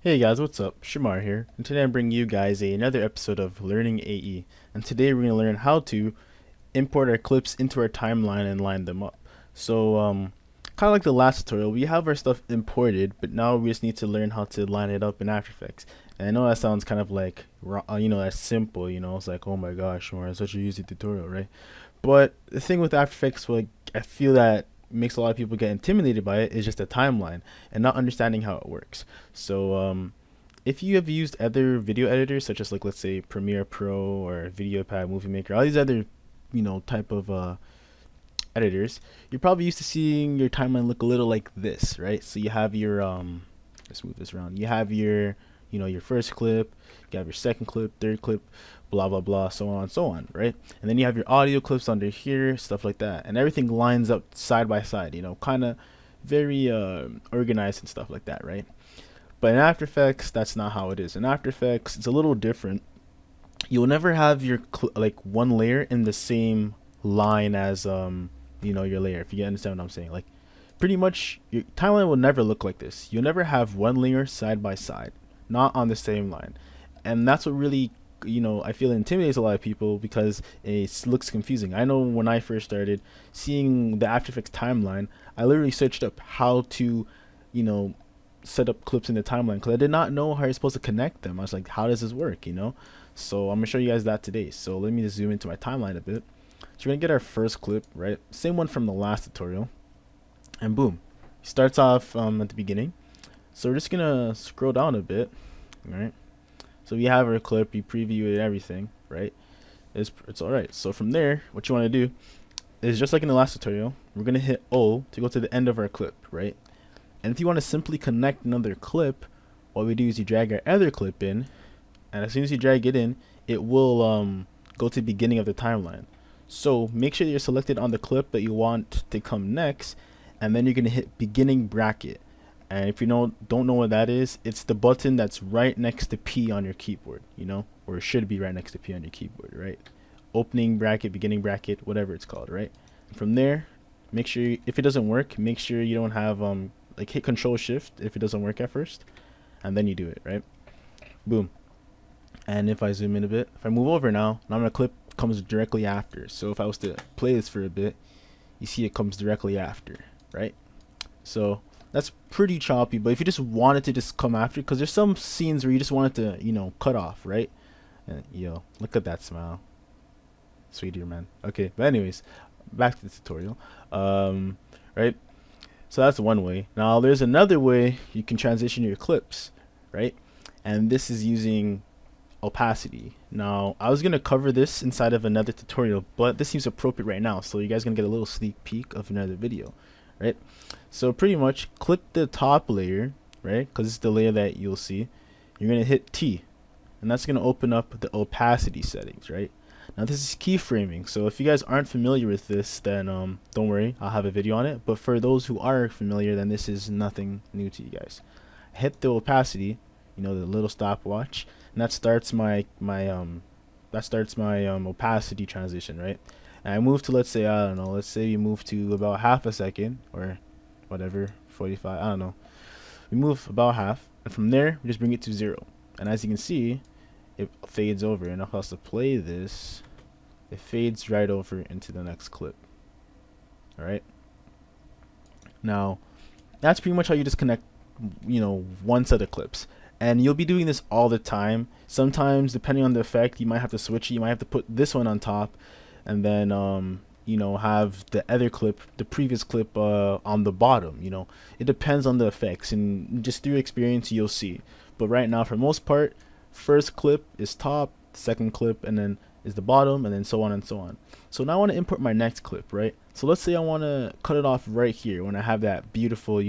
Hey guys, what's up? Shamar here, and today I'm bringing you guys another episode of Learning AE. And today we're going to learn how to import our clips into our timeline and line them up. So, kind of like the last tutorial, we have our stuff imported, but now we just need to learn how to line it up in After Effects. And I know that sounds kind of like, that's simple, it's like, oh my gosh, Shamar, it's such a easy tutorial, right? But the thing with After Effects, like, I feel that makes a lot of people get intimidated by it is just the timeline and not understanding how it works. So if you have used other video editors such as, like, let's say Premiere Pro or VideoPad, Movie Maker, all these other type of editors, you're probably used to seeing your timeline look a little like this, right? So you have your let's move this around. You have your your first clip, you have your second clip, third clip, blah blah blah, so on and so on, right? And then you have your audio clips under here, stuff like that, and everything lines up side by side, kind of very organized and stuff like that, right? But in After Effects, that's not how it is. In After Effects, it's a little different. You'll never have your like one layer in the same line as your layer, if you understand what I'm saying. Like, pretty much your timeline will never look like this. You'll never have one layer side by side, not on the same line. And that's what really, I feel intimidates a lot of people because it looks confusing. I know when I first started seeing the After Effects timeline, I literally searched up how to, you know, set up clips in the timeline because I did not know how you're supposed to connect them. I was like, how does this work? So I'm gonna show you guys that today. So let me just zoom into my timeline a bit. So we're gonna get our first clip, right? Same one from the last tutorial, and boom, starts off at the beginning. So we're just gonna scroll down a bit, all right? So we have our clip, we previewed it, everything, right? It's all right. So from there, what you want to do is, just like in the last tutorial, we're gonna hit O to go to the end of our clip, right? And if you want to simply connect another clip, what we do is you drag our other clip in, and as soon as you drag it in, it will go to the beginning of the timeline. So make sure you're selected on the clip that you want to come next, and then you're gonna hit beginning bracket. And if you don't know what that is, it's the button that's right next to P on your keyboard, or it should be right next to P on your keyboard, right? Opening bracket, beginning bracket, whatever it's called, right? And from there, make sure if it doesn't work, make sure you don't have like, hit Control Shift if it doesn't work at first, and then you do it, right? Boom. And if I zoom in a bit, if I move over now my clip comes directly after. So if I was to play this for a bit, you see it comes directly after, right? So that's pretty choppy, but if you just want it to just come after, because there's some scenes where you just want it to cut off, right? And yo, look at that smile, sweetie man. Okay, but anyways, back to the tutorial. Right, so that's one way. Now there's another way you can transition your clips, right? And this is using opacity. Now I was gonna cover this inside of another tutorial, but this seems appropriate right now, so you guys gonna get a little sneak peek of another video, right? So pretty much click the top layer, right? Because it's the layer that you'll see. You're gonna hit T, and that's gonna open up the opacity settings, right? Now this is keyframing, so if you guys aren't familiar with this, then don't worry, I'll have a video on it. But for those who are familiar, then this is nothing new to you guys. Hit the opacity, the little stopwatch, and that starts my opacity transition, right? And I move to, let's say, I don't know, let's say you move to about half a second or whatever, 45, I don't know. We move about half, and from there we just bring it to 0. And as you can see, it fades over, and if I was to play this, it fades right over into the next clip. All right, now that's pretty much how you just connect one set of clips, and you'll be doing this all the time. Sometimes, depending on the effect, you might have to switch it. You might have to put this one on top, and then have the other clip, the previous clip, on the bottom. It depends on the effects, and just through experience you'll see. But right now, for the most part, first clip is top, second clip, and then is the bottom, and then so on and so on. So now I want to import my next clip, right? So let's say I want to cut it off right here when I have that beautiful,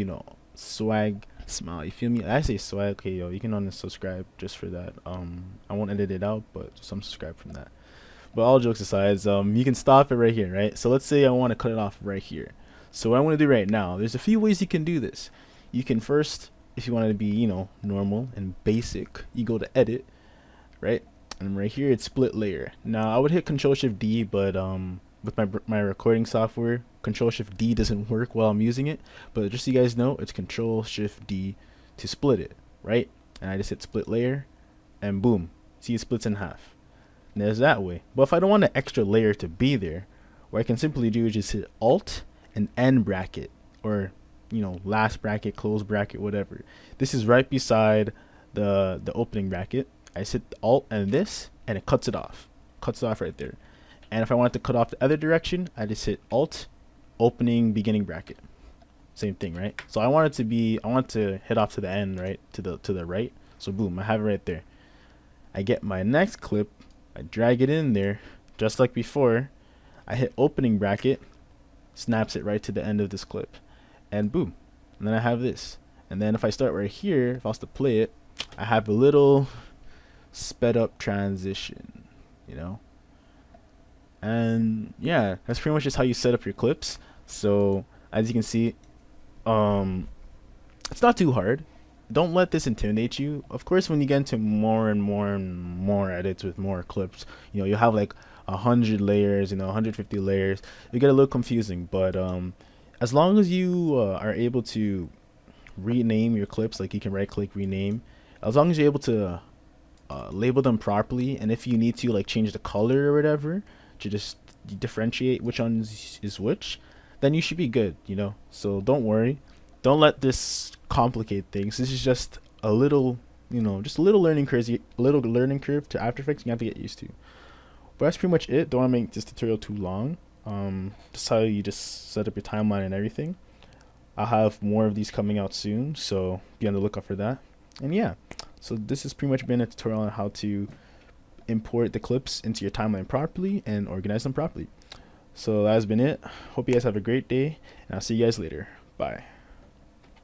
swag smile. You feel me? I say swag. Okay, yo, you can unsubscribe just for that. I won't edit it out, but just unsubscribe from that. But all jokes aside, you can stop it right here, right? So let's say I want to cut it off right here. So what I want to do right now, there's a few ways you can do this. You can first, if you want it to be, normal and basic, you go to edit, right? And right here it's split layer. Now I would hit Control Shift D, but with my recording software, Control Shift D doesn't work while I'm using it. But just so you guys know, it's Control Shift D to split it, right? and I just hit split layer, and boom, see it splits in half. And there's that way. But if I don't want an extra layer to be there, what I can simply do is just hit Alt and end bracket, or last bracket, close bracket, whatever. This is right beside the opening bracket. I just hit Alt and this, and it cuts it off. Cuts it off right there. And if I want to cut off the other direction, I just hit Alt, opening, beginning bracket. Same thing, right? So I want to hit off to the end, right? To the right. So boom, I have it right there. I get my next clip, I drag it in there, just like before. I hit opening bracket, snaps it right to the end of this clip, and boom. And then I have this. And then if I start right here, if I was to play it, I have a little sped up transition, and yeah, that's pretty much just how you set up your clips. So as you can see, it's not too hard. Don't let this intimidate you. Of course, when you get into more and more and more edits with more clips, you have like 100 layers, 150 layers. You get a little confusing, but as long as you are able to rename your clips, like you can right click rename, as long as you're able to label them properly, and if you need to like change the color or whatever to just differentiate which one is which, then you should be good. So don't worry, don't let this complicate things. This is just a little just a little learning curve to After Effects you have to get used to. But that's pretty much it. Don't want to make this tutorial too long. Just how you just set up your timeline and everything. I'll have more of these coming out soon, so be on the lookout for that. And yeah, so this has pretty much been a tutorial on how to import the clips into your timeline properly and organize them properly. So that has been it. Hope you guys have a great day, and I'll see you guys later. Bye.